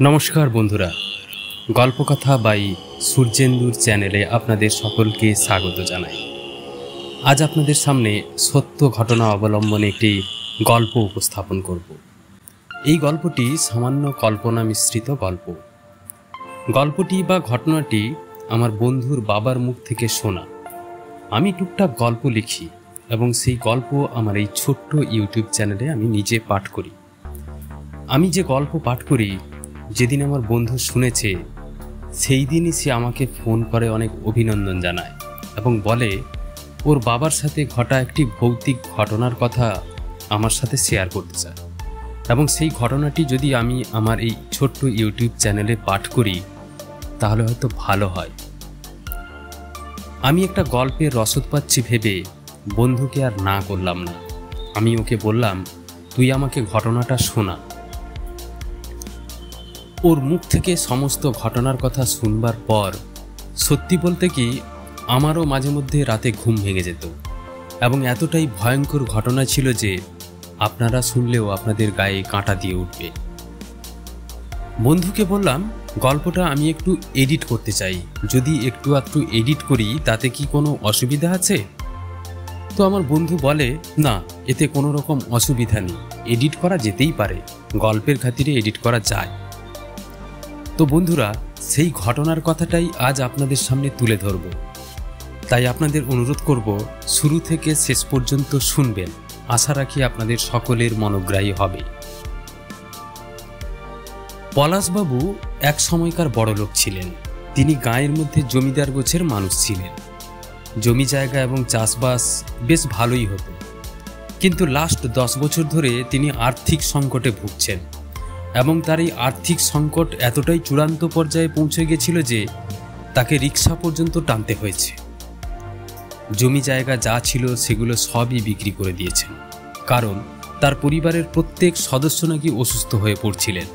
নমস্কার বন্ধুরা, গল্পকথা বাই সূর্যেন্দুর চ্যানেলে আপনাদের সকলকে স্বাগত জানাই। আজ আপনাদের সামনে সত্য ঘটনা অবলম্বনে একটি গল্প উপস্থাপন করব। এই গল্পটি সামান্য কল্পনা মিশ্রিত গল্প। গল্পটি বা ঘটনাটি আমার বন্ধুর বাবার মুখ থেকে শোনা। আমি টুকটাক গল্প লিখি এবং সেই গল্প আমার এই ছোট্ট ইউটিউব চ্যানেলে আমি নিজে পাঠ করি। আমি যে গল্প পাঠ করি, যেদিন আমার বন্ধু শুনেছে সেই দিনই সে আমাকে ফোন করে অনেক অভিনন্দন জানায় এবং বলে ওর বাবার সাথে ঘটা একটি ভৌতিক ঘটনার কথা আমার সাথে শেয়ার করতে চায় এবং সেই ঘটনাটি যদি আমি আমার এই ছোট্ট ইউটিউব চ্যানেলে পাঠ করি তাহলে হয়তো ভালো হয়। আমি একটা গল্পের রসদ পাচ্ছি ভেবে বন্ধুকে আর না করলাম না। আমি ওকে বললাম, তুই আমাকে ঘটনাটা শোনা। ওর মুখ থেকে সমস্ত ঘটনার কথা শুনবার পর সত্যি বলতে কি আমারও মাঝে মধ্যে রাতে ঘুম ভেঙে যেত এবং এতটাই ভয়ঙ্কর ঘটনা ছিল যে আপনারা শুনলেও আপনাদের গায়ে কাঁটা দিয়ে উঠবে। বন্ধুকে বললাম, গল্পটা আমি একটু এডিট করতে চাই, যদি একটু এডিট করি তাতে কি কোনো অসুবিধা আছে? তো আমার বন্ধু বলে, না, এতে কোনো রকম অসুবিধা নেই, এডিট করা যেতেই পারে, গল্পের খাতিরে এডিট করা যায়। তো বন্ধুরা, সেই ঘটনার কথাটাই আজ আপনাদের সামনে তুলে ধরব। তাই আপনাদের অনুরোধ করব শুরু থেকে শেষ পর্যন্ত শুনবেন। আশা রাখি আপনাদের সকলের মনোগ্রাহী হবে। পলাশবাবু এক সময়কার বড়লোক ছিলেন। তিনি গাঁয়ের মধ্যে জমিদার গোছের মানুষ ছিলেন। জমি জায়গা এবং চাষবাস বেশ ভালোই হতো, কিন্তু লাস্ট 10 বছর ধরে তিনি আর্থিক সংকটে ভুগছেন এবং তার এই আর্থিক সংকট এতটাই চূড়ান্ত পর্যায়ে পৌঁছে গেছিল যে তাকে রিক্সা পর্যন্ত টানতে হয়েছে। জমি জায়গা যা ছিল সেগুলো সবই বিক্রি করে দিয়েছেন, কারণ তার পরিবারের প্রত্যেক সদস্য নাকি অসুস্থ হয়ে পড়ছিলেন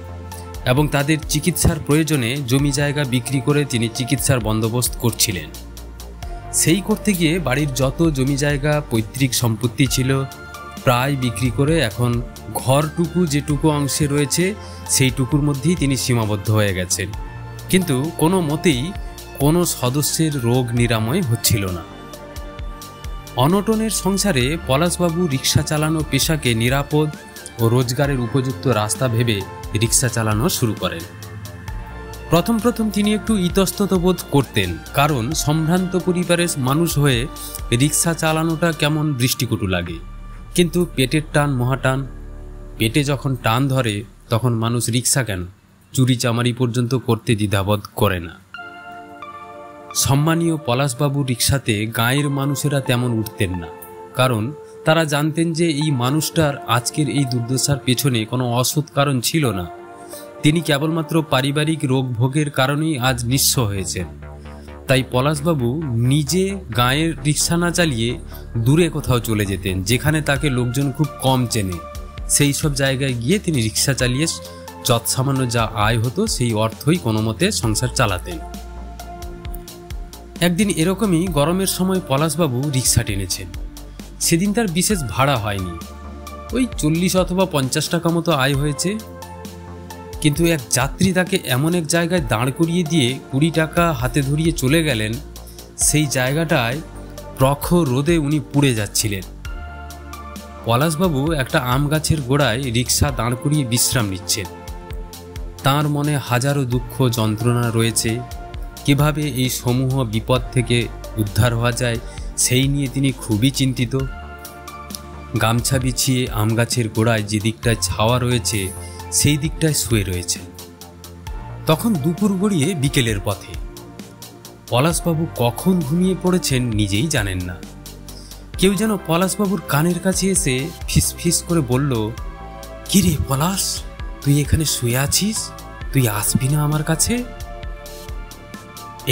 এবং তাদের চিকিৎসার প্রয়োজনে জমি জায়গা বিক্রি করে তিনি চিকিৎসার বন্দোবস্ত করছিলেন। সেই করতে গিয়ে বাড়ির যত জমি জায়গা পৈতৃক সম্পত্তি ছিল প্রায় বিক্রি করে এখন ঘরটুকু যেটুকু অংশে রয়েছে সেইটুকুর মধ্যেই তিনি সীমাবদ্ধ হয়ে গেছেন। কিন্তু কোনো মতেই কোনো সদস্যের রোগ নিরাময় হচ্ছিল না। অনটনের সংসারে পলাশবাবু রিক্সা চালানো পেশাকে নিরাপদ ও রোজগারের উপযুক্ত রাস্তা ভেবে রিক্সা চালানো শুরু করেন। প্রথম তিনি একটু ইতস্তত বোধ করতেন, কারণ সম্ভ্রান্ত পরিবারের মানুষ হয়ে রিক্সা চালানোটা কেমন দৃষ্টিকটু লাগে। কিন্তু পেটের টান মহাটান, পেটে যখন টান ধরে তখন মানুষ রিক্সা কেন, চুরি চামারি পর্যন্ত করতে দ্বিধাবোধ করে না। সম্মানীয় পলাশবাবু রিক্সাতে গাঁয়ের মানুষেরা তেমন উঠতেন না, কারণ তারা জানতেন যে এই মানুষটার আজকের এই দুর্দশার পেছনে কোনো অসৎ কারণ ছিল না। তিনি কেবলমাত্র পারিবারিক রোগ ভোগের কারণেই আজ নিঃস্ব হয়েছেন। তাই পলাশবাবু নিজে গাঁয়ের রিক্সা না চালিয়ে দূরে কোথাও চলে যেতেন, যেখানে তাকে লোকজন খুব কম চেনে। সেই সব জায়গায় গিয়ে তিনি রিক্সা চালিয়ে যৎসামান্য যা আয় হতো সেই অর্থই কোনো মতে সংসার চালাতেন। একদিন এরকমই গরমের সময় পলাশবাবু রিক্সা টেনেছেন। সেদিন তার বিশেষ ভাড়া হয়নি, ওই 40 অথবা 50 টাকা মতো আয় হয়েছে। কিন্তু এক যাত্রী তাকে এমন এক জায়গায় দাঁড় করিয়ে দিয়ে 20 টাকা হাতে ধরিয়ে চলে গেলেন। সেই জায়গাটায় প্রখর রোদে উনি পুড়ে যাচ্ছিলেন। পলাশবাবু একটা আম গাছের গোড়ায় রিক্সা দাঁড় করিয়ে বিশ্রাম নিচ্ছেন। তাঁর মনে হাজারো দুঃখ যন্ত্রণা রয়েছে। কিভাবে এই সমূহ বিপদ থেকে উদ্ধার হওয়া যায় সেই নিয়ে তিনি খুবই চিন্তিত। গামছা বিছিয়ে আম গাছের গোড়ায় যে দিকটায় ছাওয়া রয়েছে সেই দিকটায় শুয়ে রয়েছে। তখন দুপুর গড়িয়ে বিকেলের পথে। পলাশবাবু কখন ঘুমিয়ে পড়েছেন নিজেই জানেন না। কেউ যেন পলাশবাবুর কানের কাছে এসে ফিসফিস করে বলল, কি রে পলাশ, তুই এখানে শুয়ে আছিস, তুই আসবি না আমার কাছে?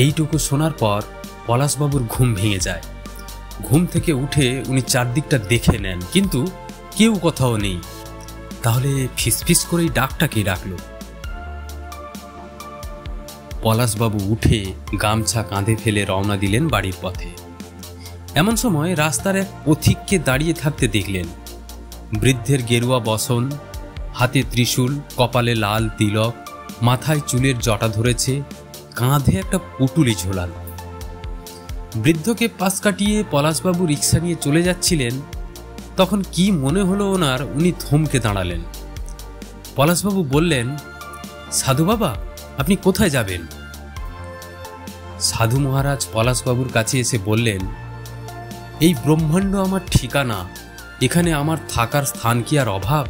এইটুকু শোনার পর পলাশবাবুর ঘুম ভেঙে যায়। ঘুম থেকে উঠে উনি চারদিকটা দেখে নেন, কিন্তু কেউ কোথাও নেই। তাহলে ফিসফিস করেই ডাকটাকে ডাকলো। পলাশবাবু উঠে গামছা কাঁধে ফেলে রওনা দিলেন বাড়ির পথে। এমন সময় রাস্তার এক পথিককে দাঁড়িয়ে থাকতে দেখলেন। বৃদ্ধের গেরুয়া বসন, হাতে ত্রিশূল, কপালে লাল তিলক, মাথায় চুলের জটা ধরেছে, কাঁধে একটা পুটুলি ঝোলানো। বৃদ্ধকে পাশ কাটিয়ে পলাশবাবু রিক্সা নিয়ে চলে যাচ্ছিলেন। তখন কি মনে হলো ওনার, উনি থমকে দাঁড়ালেন। পলাশবাবু বললেন, সাধু বাবা, আপনি কোথায় যাবেন? সাধু মহারাজ পলাশবাবুর কাছে এসে বললেন, এই ব্রহ্মাণ্ড আমার ঠিকানা, এখানে আমার থাকার স্থান কি আর অভাব?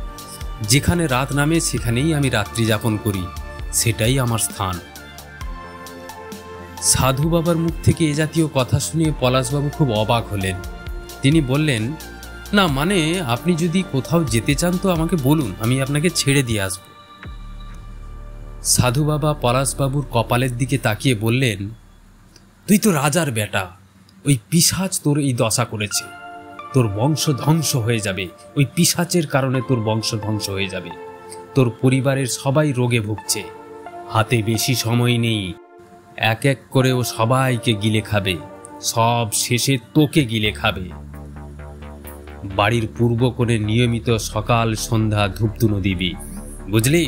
যেখানে রাত নামে সেখানেই আমি রাত্রি যাপন করি, সেটাই আমার স্থান। সাধু বাবার মুখ থেকে এ জাতীয় কথা শুনে পলাশবাবু খুব অবাক হলেন। তিনি বললেন, না মানে আপনি যদি কোথাও যেতে চান তো আমাকে বলুন, আমি আপনাকে ছেড়ে দিয়ে আসব। সাধু বাবা পলাশবাবুর কপালের দিকে তাকিয়ে বললেন, তুই তো রাজার বেটা, ওই পিশাচ তোর এই দশা করেছে, তোর বংশ ধ্বংস হয়ে যাবে, ওই পিশাচের কারণে তোর বংশ ধ্বংস হয়ে যাবে। তোর পরিবারের সবাই রোগে ভুগছে, হাতে বেশি সময় নেই, এক এক করে ও সবাইকে গিলে খাবে, সব শেষে তোকে গিলে খাবে। বাড়ির পূর্ব কোণে নিয়মিত সকাল সন্ধ্যা ধূপধুনো দিবি, বুঝলি?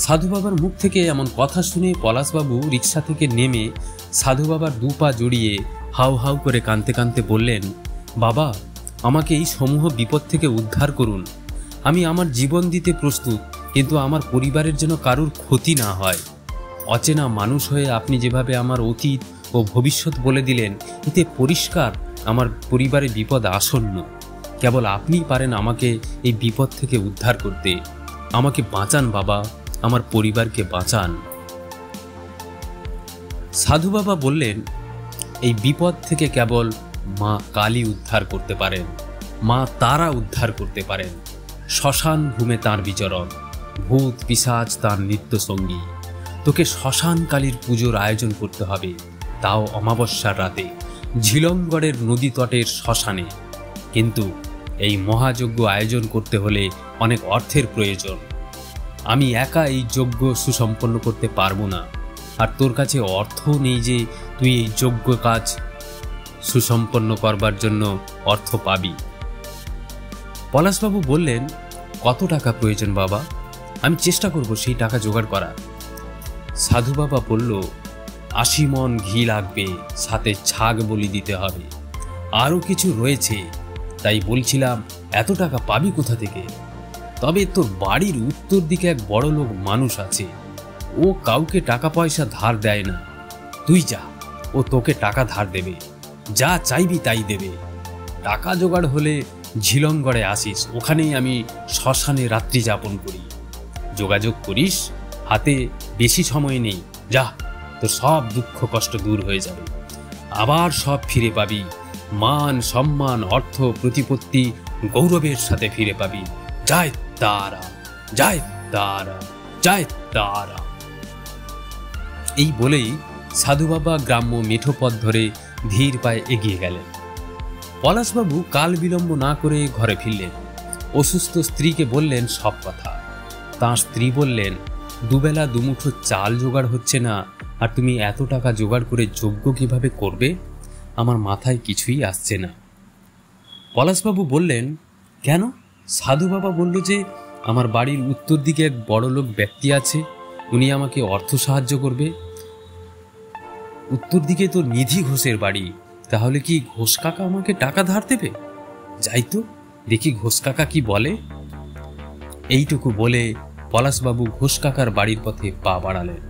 সাধু বাবার মুখ থেকে এমন কথা শুনে পলাশবাবু রিক্সা থেকে নেমে সাধু বাবার দু পা জড়িয়ে হাউ হাউ করে কাঁদতে কাঁদতে বললেন, বাবা, আমাকে এই সমূহ বিপদ থেকে উদ্ধার করুন। আমি আমার জীবন দিতে প্রস্তুত, কিন্তু আমার পরিবারের যেন কারুর ক্ষতি না হয়। অচেনা মানুষ হয়ে আপনি যেভাবে আমার অতীত ও ভবিষ্যৎ বলে দিলেন, এতে পরিষ্কার আমার পরিবারের বিপদ আসন্ন। কেবল আপনিই পারেন আমাকে এই বিপদ থেকে উদ্ধার করতে। আমাকে বাঁচান বাবা, আমার পরিবারকে বাঁচান। সাধু বাবা বললেন, এই বিপদ থেকে কেবল মা কালী উদ্ধার করতে পারেন, মা তারা উদ্ধার করতে পারেন। শ্মশান ভূমে তাঁর বিচরণ, ভূত পিশাচ তাঁর নিত্য সঙ্গী। তোকে শ্মশান কালীর পুজোর আয়োজন করতে হবে, তাও অমাবস্যার রাতে, ঝিলমগড়ের নদী তটের শ্মশানে। কিন্তু এই মহাযজ্ঞ আয়োজন করতে হলে অনেক অর্থের প্রয়োজন। আমি একা এই যজ্ঞ সুসম্পন্ন করতে পারবো না, আর তোর কাছে অর্থ নেই যে তুই এই যজ্ঞ কাজ সুসম্পন্ন করবার জন্য অর্থ পাবি। পলাশবাবু বললেন, কত টাকা প্রয়োজন বাবা? আমি চেষ্টা করব সেই টাকা জোগাড় করা। সাধু বাবা বলল, 80 মণ ঘি লাগবে, সাথে ছাগ বলি দিতে হবে, আরও কিছু রয়েছে। তাই বলছিলাম, এত টাকা পাবি কোথা থেকে? তবে তোর বাড়ির উত্তর দিকে এক বড় লোক মানুষ আছে, ও কাউকে টাকা পয়সা ধার দেয় না। তুই যা, ও তোকে টাকা ধার দেবে, যা চাইবি তাই দেবে। টাকা জোগাড় হলে ঝিলমগড়ে আসিস, ওখানেই আমি শ্মশানে রাত্রি যাপন করি। যোগাযোগ করিস, হাতে বেশি সময় নেই, যা, তোর সব দুঃখ কষ্ট দূর হয়ে যাবে, আবার সব ফিরে পাবি। মান সম্মান অর্থ প্রতিপত্তি গৌরবের সাথে ফিরে পাবি। জয় তারা, জয় তারা, জয় তারা। এই বলেই সাধু বাবা গ্রাম্য মেঠো পথ ধরে ধীর পায়ে এগিয়ে গেলেন। পলাশবাবু কাল বিলম্ব না করে ঘরে ফিরলেন। অসুস্থ স্ত্রীকে বললেন সব কথা। তাঁর স্ত্রী বললেন, দুবেলা দুমুঠো চাল জোগাড় হচ্ছে না, আর তুমি এত টাকা জোগাড় করে যজ্ঞ কিভাবে করবে? আমার মাথায় কিছুই আসছে না। পলাশবাবু বললেন, কেন? সাধু বাবা বলল যে আমার বাড়ির উত্তর দিকে এক বড় লোক ব্যক্তি আছে, উনি আমাকে অর্থ সাহায্য করবে। উত্তর দিকে তো নিধি ঘোষের বাড়ি, তাহলে কি ঘোষ কাকা আমাকে টাকা ধার দেবে? যাই তো, দেখি ঘোষ কাকা কি বলে। এইটুকু বলে পলাশবাবু ঘোষ কাকার বাড়ির পথে পা বাড়ালেন।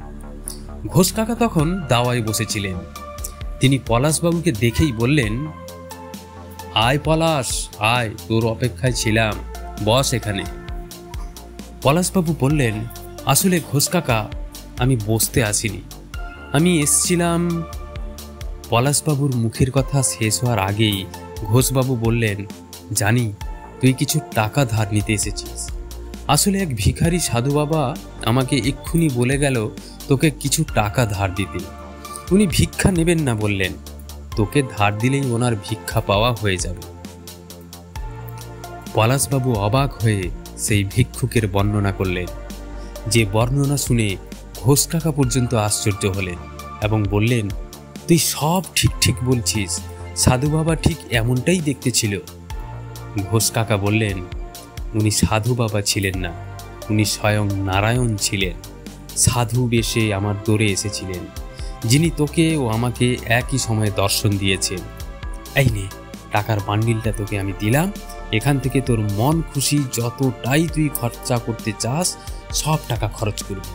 ঘোষ কাকা তখন দাওয়ায় বসেছিলেন। তিনি পলাশবাবুকে দেখেই বললেন, আয় পলাশ, আয়, তোর অপেক্ষায় ছিলাম, বস এখানে। পলাশবাবু বললেন, আসলে ঘোষ কাকা, আমি বসতে আসিনি, আমি এসছিলাম। পলাশবাবুর মুখের কথা শেষ হওয়ার আগেই ঘোষবাবু বললেন, জানি তুই কিছু টাকা ধার নিতে এসেছিস। আসলে এক ভিখারি সাধু বাবা আমাকে এক্ষুনি বলে গেল তোকে কিছু টাকা ধার দিতে। উনি ভিক্ষা নেবেন না বললেন, তোকে ধার দিলেই ওনার ভিক্ষা পাওয়া হয়ে যাবে। পলাশবাবু অবাক হয়ে সেই ভিক্ষুকের বর্ণনা করলেন, যে বর্ণনা শুনে ঘোষ কাকা পর্যন্ত আশ্চর্য হলেন এবং বললেন, তুই সব ঠিক ঠিক বলছিস, সাধু বাবা ঠিক এমনটাই দেখতে ছিল। ঘোষ কাকা বললেন, উনি সাধু বাবা ছিলেন না, উনি স্বয়ং নারায়ণ ছিলেন, সাধু বেশে আমার দোরে এসেছিলেন, যিনি তোকে ও আমাকে একই সময়ে দর্শন দিয়েছেন। এই নে, টাকার বান্ডিলটা তোকে আমি দিলাম। এখান থেকে তোর মন খুশি যতটাই তুই খরচা করতে চাস সব টাকা খরচ করবি।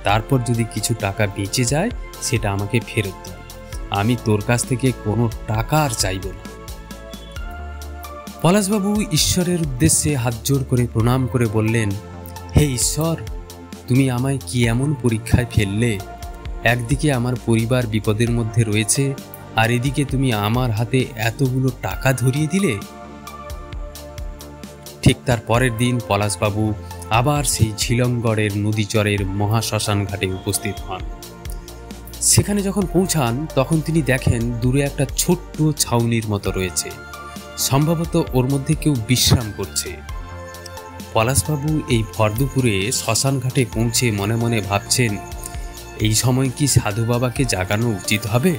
তারপর যদি কিছু টাকা বেঁচে যায় সেটা আমাকে ফেরত দিবি। আমি তোর কাছ থেকে কোনো টাকা আর চাইব না। পলাশবাবু ঈশ্বরের উদ্দেশ্যে হাত জোড় করে প্রণাম করে বললেন, হে ঈশ্বর, তুমি আমায় কি এমন পরীক্ষায় ফেললে? একদিকে আমার পরিবার বিপদের মধ্যে রয়েছে, আর এদিকে তুমি আমার হাতে এতগুলো টাকা ধরিয়ে দিলে। ঠিক তার পরের দিন পলাশবাবু আবার সেই ঝিলমগড়ের নদীচরের মহাশ্মশান ঘাটে উপস্থিত হন। সেখানে যখন পৌঁছান তখন তিনি দেখেন দূরে একটা ছোট্ট ছাউনির মতো রয়েছে, সম্ভবত ওর মধ্যে কেউ বিশ্রাম করছে। পলাশবাবু এই ভর দুপুরে শ্মশান ঘাটে পৌঁছে মনে মনে ভাবছেন, এই সময় কি সাধু বাবাকে জাগানো উচিত হবে?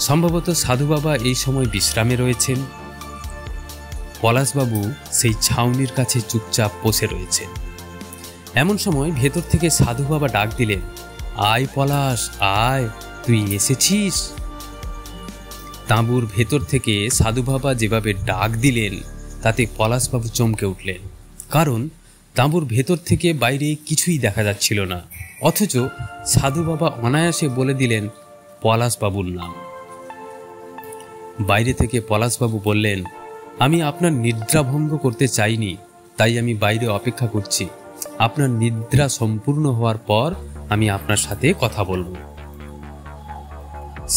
সম্ভবত সাধু বাবা এই সময় বিশ্রামে রয়েছেন। পলাশবাবু সেই ছাউনির কাছে চুপচাপ বসে রয়েছেন। এমন সময় ভেতর থেকে সাধু বাবা ডাক দিলেন, আয় পলাশ, আয়, তুই এসেছিস। তাঁবুর ভেতর থেকে সাধু বাবা যেভাবে ডাক দিলেন তাতে পলাশবাবু চমকে উঠলেন, কারণ তাঁবুর ভেতর থেকে বাইরে কিছুই দেখা যাচ্ছিল না, অথচ সাধু বাবা অনায়াসে বলে দিলেন পলাশবাবুর নাম। বাইরে থেকে পলাশবাবু বললেন, আমি আপনার নিদ্রা ভঙ্গ করতে চাইনি, তাই আমি বাইরে অপেক্ষা করছি। আপনার নিদ্রা সম্পূর্ণ হওয়ার পর আমি আপনার সাথে কথা বলবো।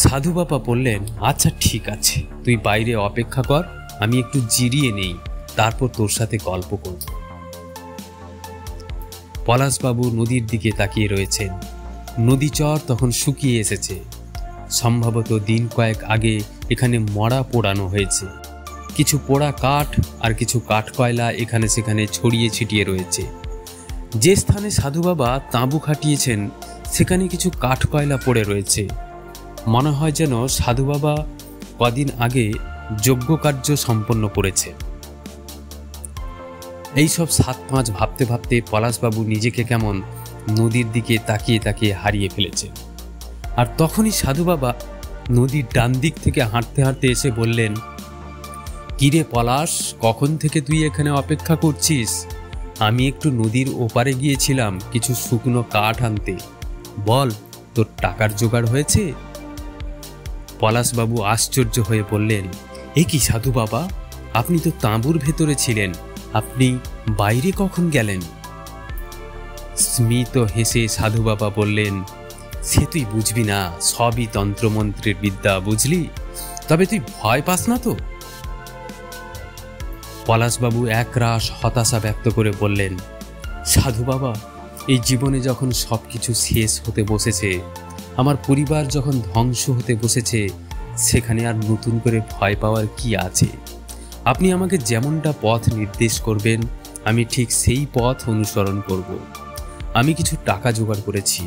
সাধু বাবা বললেন, আচ্ছা ঠিক আছে, তুই বাইরে অপেক্ষা কর, আমি একটু জিরিয়ে নেই, তারপর তোর সাথে গল্প করব। পলাশবাবু নদীর দিকে তাকিয়ে রয়েছেন। নদীচর তখন শুকিয়ে এসেছে। সম্ভবত দিন কয়েক আগে এখানে মড়া পোড়ানো হয়েছে। কিছু পোড়া কাঠ আর কিছু কাঠ কয়লা এখানে সেখানে ছড়িয়ে ছিটিয়ে রয়েছে। যে স্থানে সাধু বাবা তাঁবু খাটিয়েছেন সেখানে কিছু কাঠ কয়লা পড়ে রয়েছে। মনে হয় যেন সাধু বাবা কদিন আগে যজ্ঞ কার্য সম্পন্ন করেছে। এইসব 7-5 ভাবতে ভাবতে পলাশবাবু নিজেকে কেমন নদীর দিকে তাকিয়ে তাকিয়ে হারিয়ে ফেলেছেন। আর তখনই সাধু বাবা নদীর ডান দিক থেকে হাঁটতে হাঁটতে এসে বললেন, কিরে পলাশ, কখন থেকে তুই এখানে অপেক্ষা করছিস? আমি একটু নদীর ওপারে গিয়েছিলাম কিছু শুকনো কাঠ আনতে, বল তোর টাকার জোগাড় হয়েছে? পলাশবাবু আশ্চর্য হয়ে বললেন, এ কি সাধু বাবা, আপনি তো তাঁবুর ভেতরে ছিলেন, আপনি বাইরে কখন গেলেন? স্মিত হেসে সাধু বাবা বললেন, সে তুই বুঝবি না, সবই তন্ত্রমন্ত্রের বিদ্যা, বুঝলি? তবে তুই ভয় পাস না তো? পলাশবাবু একরাশ হতাশা ব্যক্ত করে বললেন, সাধু বাবা, এই জীবনে যখন সবকিছু শেষ হতে বসেছে, আমার পরিবার যখন ধ্বংস হতে বসেছে, সেখানে আর নতুন করে ভয় পাওয়ার কি আছে? আপনি আমাকে যেমনটা পথ নির্দেশ করবেন আমি ঠিক সেই পথ অনুসরণ করব। আমি কিছু টাকা জোগাড় করেছি,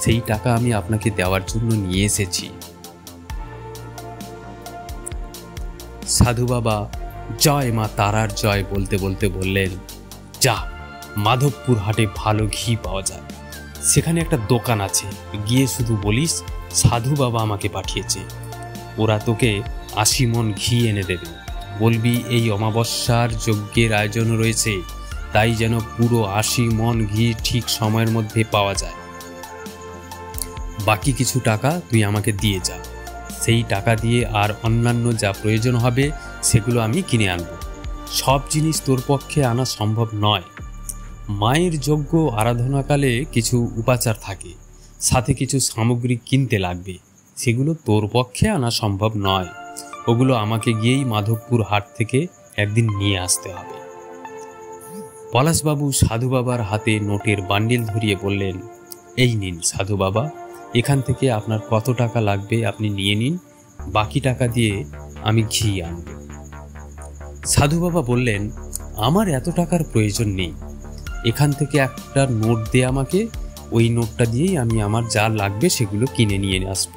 সেই টাকা আমি আপনাকে দেওয়ার জন্য নিয়ে এসেছি। সাধু বাবা জয় মা তারার জয় বলতে বলতে বললেন, যা, মাধবপুর হাটে ভালো ঘি পাওয়া যায়, সেখানে একটা দোকান আছে, গিয়ে শুধু বলিস সাধু বাবা আমাকে পাঠিয়েছে, ওরা তোকে 80 মণ ঘি এনে দেবে। বলবি এই অমাবস্যার যজ্ঞের আয়োজন রয়েছে, তাই যেন পুরো 80 মণ ঘি ঠিক সময়ের মধ্যে পাওয়া যায়। বাকি কিছু টাকা তুই আমাকে দিয়ে যা, সেই টাকা দিয়ে আর অন্যান্য যা প্রয়োজন হবে সেগুলো আমি কিনে আনব। সব জিনিস তোর পক্ষে আনা সম্ভব নয়। মায়ের যজ্ঞ আরাধনাকালে কিছু উপাচার থাকে, সাথে কিছু সামগ্রী কিনতে লাগবে, সেগুলো তোর পক্ষে আনা সম্ভব নয়। ওগুলো আমাকে গিয়েই মাধবপুর হাট থেকে একদিন নিয়ে আসতে হবে। পলাশবাবু সাধু বাবার হাতে নোটের বান্ডিল ধরিয়ে বললেন, এই নিন সাধু বাবা, এখান থেকে আপনার কত টাকা লাগবে আপনি নিয়ে নিন, বাকি টাকা দিয়ে আমি ঘি আনব। সাধু বাবা বললেন, আমার এত টাকার প্রয়োজন নেই, এখান থেকে একটা নোট দে আমাকে, ওই নোটটা দিয়েই আমি আমার যা লাগবে সেগুলো কিনে নিয়ে আসব।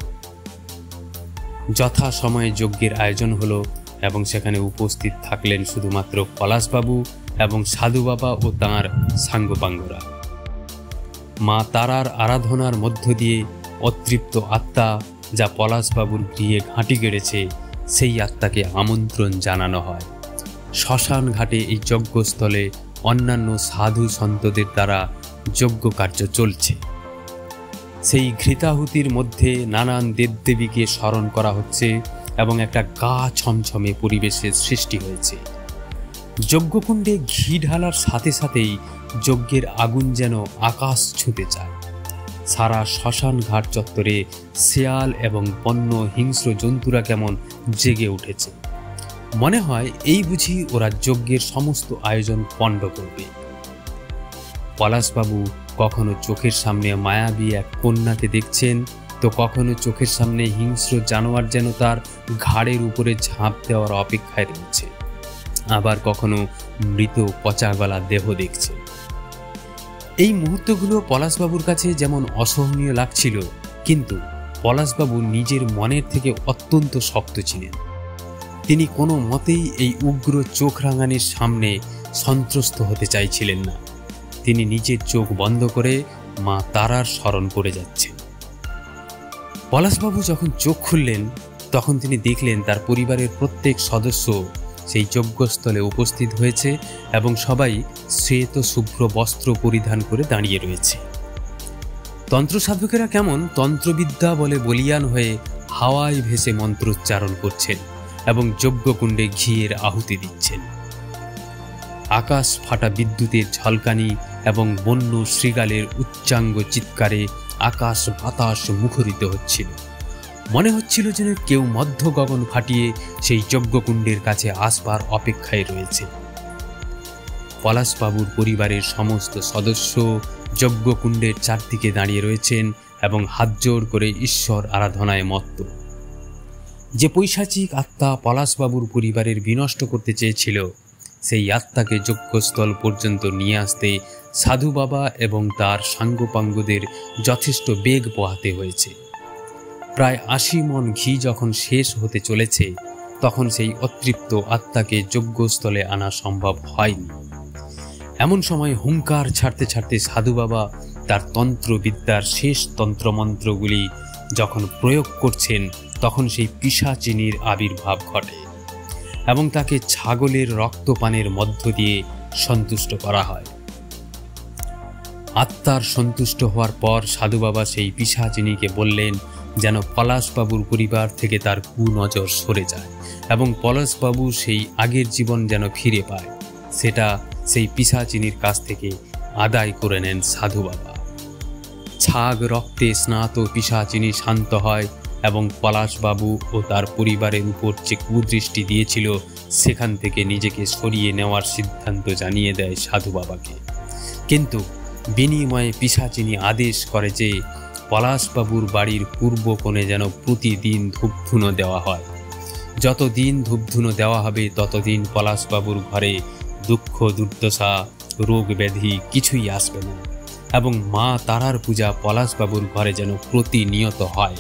যথা সময়ে যজ্ঞের আয়োজন হলো। এবং সেখানে উপস্থিত থাকলেন শুধুমাত্র পলাশবাবু এবং সাধু বাবা ও তাঁর সাঙ্গপাঙ্গরা। মা তারার আরাধনার মধ্য দিয়ে অতৃপ্ত আত্মা যা পলাশবাবুর গৃহে ঘাঁটি গেড়েছে সেই আত্মাকে আমন্ত্রণ জানানো হয়। শ্মশান ঘাটে এই যজ্ঞস্থলে অন্যান্য সাধু সন্তদের দ্বারা যজ্ঞ কার্য চলছে। সেই ঘৃতাহুতির মধ্যে নানান দেবদেবীকে স্মরণ করা হচ্ছে এবং একটা গা ছমছমে পরিবেশের সৃষ্টি হয়েছে। যজ্ঞকুণ্ডে ঘি ঢালার সাথে সাথেই যজ্ঞের আগুন যেন আকাশ ছুঁতে চায়। সারা শ্মশান ঘাট চত্বরে শেয়াল এবং বন্য হিংস্র জন্তুরা কেমন জেগে উঠেছে। মনে হয় এই বুঝি ওরা যজ্ঞের সমস্ত আয়োজন পণ্ড করবে। পলাশবাবু কখনো চোখের সামনে মায়াবী এক কন্যাকে দেখছেন, তো কখনো চোখের সামনে হিংস্র জানোয়ার যেন তার ঘাড়ের উপরে ঝাঁপ দেওয়ার অপেক্ষায় রয়েছে। আবার কখনো মৃত পচা গলা দেহ দেখছে। এই মুহূর্তগুলো পলাশবাবুর কাছে যেমন অসহনীয় লাগছিল, কিন্তু পলাশবাবু নিজের মনের থেকে অত্যন্ত শক্ত ছিলেন। তিনি কোনো মতেই এই উগ্র চোখ রাঙানির সামনে সন্ত্রস্ত হতে চাইছিলেন না। তিনি নিজের চোখ বন্ধ করে মা তারার স্মরণ করে যাচ্ছেন। পলাশবাবু যখন চোখ খুললেন তখন তিনি দেখলেন তার পরিবারের প্রত্যেক সদস্য সেই যজ্ঞস্থলে উপস্থিত হয়েছে এবং সবাই শ্বেত শুভ্র বস্ত্র পরিধান করে দাঁড়িয়ে রয়েছে। তন্ত্রসাধকেরা কেমন তন্ত্রবিদ্যা বলে বলিয়ান হয়ে হাওয়ায় ভেসে মন্ত্রোচ্চারণ করছেন এবং যজ্ঞকুণ্ডে ঘিয়ের আহুতি দিচ্ছেন। আকাশ ফাটা বিদ্যুতের ঝলকানি এবং বন্য শৃগালের উচ্চাঙ্গ চিৎকারে আকাশ বাতাস মুখরিত হচ্ছিল। মনে হচ্ছিল যেন কেউ মধ্য গগন ফাটিয়ে সেই যজ্ঞকুণ্ডের কাছে আসবার অপেক্ষায় রয়েছে। পলাশবাবুর পরিবারের সমস্ত সদস্য যজ্ঞকুণ্ডের চারদিকে দাঁড়িয়ে রয়েছেন এবং হাতজোড় করে ঈশ্বর আরাধনায় মত্ত। যে পৈশাচিক আত্মা পলাশবাবুর পরিবারের বিনষ্ট করতে চেয়েছিল, সেই আত্মাকে যজ্ঞস্থল পর্যন্ত নিয়ে আসতে সাধু বাবা এবং তার সাঙ্গপাঙ্গদের যথেষ্ট বেগ পোহাতে হয়েছে। প্রায় ৮০ মণ ঘি যখন শেষ হতে চলেছে, তখন সেই অতৃপ্ত আত্মাকে যজ্ঞস্থলে আনা সম্ভব হয়নি। এমন সময় হুঙ্কার ছাড়তে ছাড়তে সাধু বাবা তার তন্ত্রবিদ্যার শেষ তন্ত্রমন্ত্রগুলি যখন প্রয়োগ করছেন, তখন সেই পিশাচিনীর আবির্ভাব ঘটে এবং তাকে ছাগলের রক্তপানের মধ্য দিয়ে সন্তুষ্ট করা হয়। আত্মার সন্তুষ্ট হওয়ার পর সাধু বাবা সেই পিশাচিনীকে বললেন যেন পলাশবাবুর পরিবার থেকে তার কুনজর সরে যায় এবং পলাশবাবু সেই আগের জীবন যেন ফিরে পায়, সেটা সেই পিশাচিনীর কাছ থেকে আদায় করে নেন সাধু বাবা। ছাগ রক্তে স্নাত পিশাচিনী শান্ত হয় এবং পলাশবাবু ও তার পরিবারের উপর যে কুদৃষ্টি দিয়েছিল সেখান থেকে নিজেকে সরিয়ে নেওয়ার সিদ্ধান্ত জানিয়ে দেয় সাধু বাবাকে। কিন্তু বিনিময়ে পিশাচিনী আদেশ করে যে পলাশবাবুর বাড়ির পূর্ব কোণে যেন প্রতিদিন ধূপধুনো দেওয়া হয়। যতদিন ধূপধুনো দেওয়া হবে ততদিন পলাশবাবুর ঘরে দুঃখ দুর্দশা রোগ ব্যাধি কিছুই আসবে না এবং মা তারার পূজা পলাশবাবুর ঘরে যেন প্রতিনিয়ত হয়।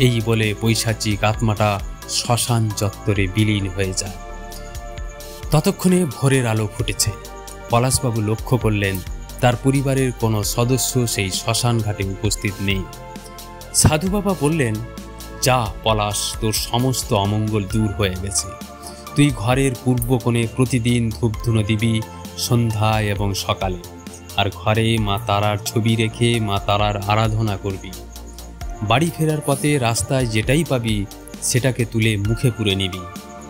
এই বলে পৈশাচিক আত্মাটা শ্মশান চত্বরে বিলীন হয়ে যায়। ততক্ষণে ভোরের আলো ফুটেছে। পলাশবাবু লক্ষ্য করলেন তার পরিবারের কোনো সদস্য সেই শ্মশান ঘাটে উপস্থিত নেই। সাধু বাবা বললেন, যা পলাশ, তোর সমস্ত অমঙ্গল দূর হয়ে গেছে। তুই ঘরের পূর্ব কোণে প্রতিদিন ধূপধুনো দিবি সন্ধ্যায় এবং সকালে, আর ঘরে মা তারার ছবি রেখে মা তারার আরাধনা করবি। বাড়ি ফেরার পথে রাস্তায় যেটাই পাবি সেটাকে তুলে মুখে পুরে নিবি।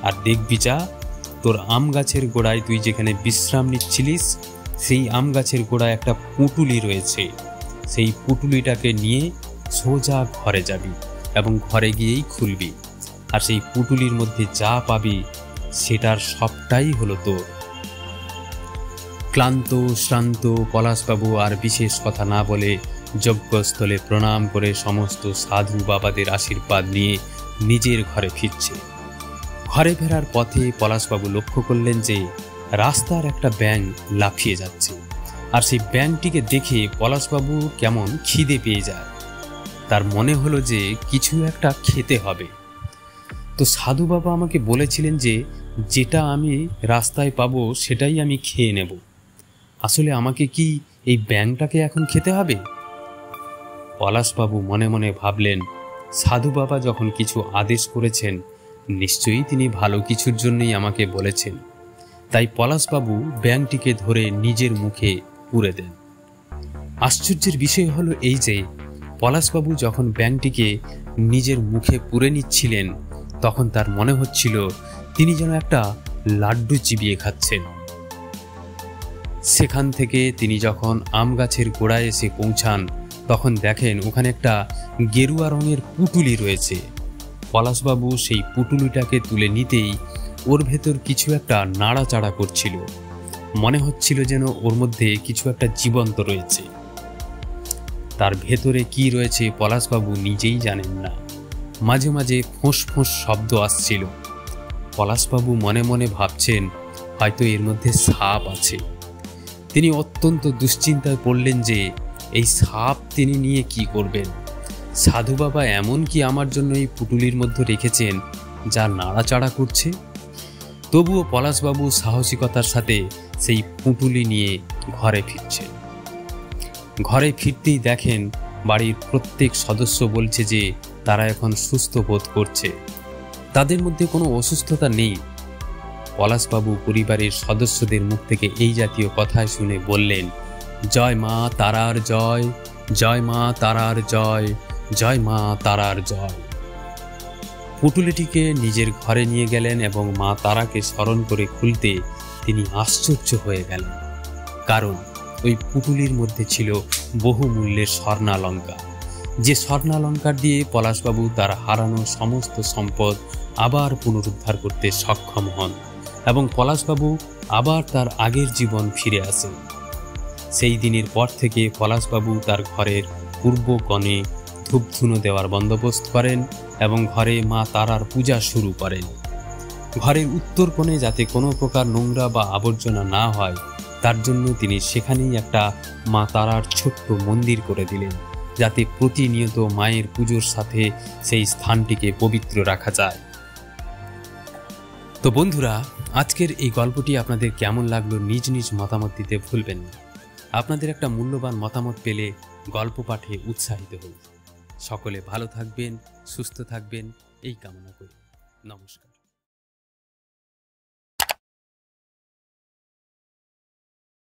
আর দেখবি যা, তোর আম গাছের গোড়ায় তুই যেখানে বিশ্রাম নিচ্ছিলিস সেই আম গাছের গোড়ায় একটা পুঁটুলি রয়েছে। সেই পুঁটুলিটাকে নিয়ে সোজা ঘরে যাবি এবং ঘরে গিয়েই খুলবি, আর সেই পুঁটুলির মধ্যে যা পাবি সেটার সবটাই হলো তোর। ক্লান্ত শ্রান্ত পলাশবাবু আর বিশেষ কথা না বলে যজ্ঞস্থলে প্রণাম করে সমস্ত সাধু বাবাদের আশীর্বাদ নিয়ে নিজের ঘরে ফিরছে। ঘরে ফেরার পথে পলাশবাবু লক্ষ্য করলেন যে রাস্তার একটা ব্যাঙ লাফিয়ে যাচ্ছে, আর সেই ব্যাঙটিকে দেখে পলাশবাবু কেমন খিদে পেয়ে যায়। তার মনে হলো যে কিছু একটা খেতে হবে। তো সাধু বাবা আমাকে বলেছিলেন যে যেটা আমি রাস্তায় পাবো সেটাই আমি খেয়ে নেব। আসলে আমাকে কি এই ব্যাঙটাকে এখন খেতে হবে? পলাশবাবু মনে মনে ভাবলেন, সাধু বাবা যখন কিছু আদেশ করেছেন নিশ্চয়ই তিনি ভালো কিছুর জন্যই আমাকে বলেছেন। তাই পলাশবাবু ব্যাঙটিকে ধরে নিজের মুখে পুরে দেন। আশ্চর্যের বিষয় হলো এই যে পলাশবাবু যখন ব্যাঙটিকে নিজের মুখে পুরে নিচ্ছিলেন তখন তার মনে হচ্ছিল তিনি যেন একটা লাড্ডু চিবিয়ে খাচ্ছেন। সেখান থেকে তিনি যখন আম গাছের গোড়ায় এসে পৌঁছান তখন দেখেন ওখানে একটা গেরুয়া রঙের পুটুলি রয়েছে। পলাশবাবু সেই পুটুলিটাকে তুলে নিতেই ওর ভেতর কিছু একটা নাড়াচাড়া করছিল, মনে হচ্ছিল যেন ওর মধ্যে কিছু একটা জীবন্ত রয়েছে। তার ভেতরে কি রয়েছে পলাশবাবু নিজেই জানেন না। মাঝে মাঝে ফোঁস ফোঁস শব্দ আসছিল। পলাশবাবু মনে মনে ভাবছেন হয়তো এর মধ্যে সাপ আছে। তিনি অত্যন্ত দুশ্চিন্তায় পড়লেন যে এই সাপ তিনি নিয়ে কি করবেন। সাধু বাবা এমন কি আমার জন্য এই পুটুলির মধ্যে রেখেছেন যা নাড়াচাড়া করছে? তবুও পলাশবাবু সাহসিকতার সাথে সেই পুটুলি নিয়ে ঘরে ফিরছেন। ঘরে ফিরতেই দেখেন বাড়ির প্রত্যেক সদস্য বলছে যে তারা এখন সুস্থ বোধ করছে, তাদের মধ্যে কোনো অসুস্থতা নেই। পলাশবাবু পরিবারের সদস্যদের মুখ থেকে এই জাতীয় কথা শুনে বললেন, জয় মা তারার জয়, জয় মা তারার জয়, জয় মা তারার জয়। পুটুলিটিকে নিজের ঘরে নিয়ে গেলেন এবং মা তারাকে স্মরণ করে খুলতে তিনি আশ্চর্য হয়ে গেলেন, কারণ ওই পুটুলির মধ্যে ছিল বহুমূল্যের স্বর্ণালঙ্কার। যে স্বর্ণালঙ্কার দিয়ে পলাশবাবু তার হারানো সমস্ত সম্পদ আবার পুনরুদ্ধার করতে সক্ষম হন এবং পলাশবাবু আবার তার আগের জীবন ফিরে আসেন। সেই দিনের পর থেকে পলাশবাবু তার ঘরের পূর্ব কোণে ধূপধুনো দেওয়ার বন্দোবস্ত করেন এবং ঘরে মা তারার পূজা শুরু করেন। ঘরের উত্তর কোণে যাতে কোনো প্রকার নোংরা বা আবর্জনা না হয় তার জন্য তিনি সেখানেই একটা মা তারার ছোট্ট মন্দির করে দিলেন, যাতে প্রতিনিয়ত মায়ের পুজোর সাথে সেই স্থানটিকে পবিত্র রাখা যায়। তো বন্ধুরা, আজকের এই গল্পটি আপনাদের কেমন লাগলো নিজ নিজ মতামত দিতে ভুলবেন না। আপনাদের একটা মূল্যবান মতামত পেলে গল্প পাঠে উৎসাহিত হই। সকলে ভালো থাকবেন, সুস্থ থাকবেন এই কামনা করি। নমস্কার।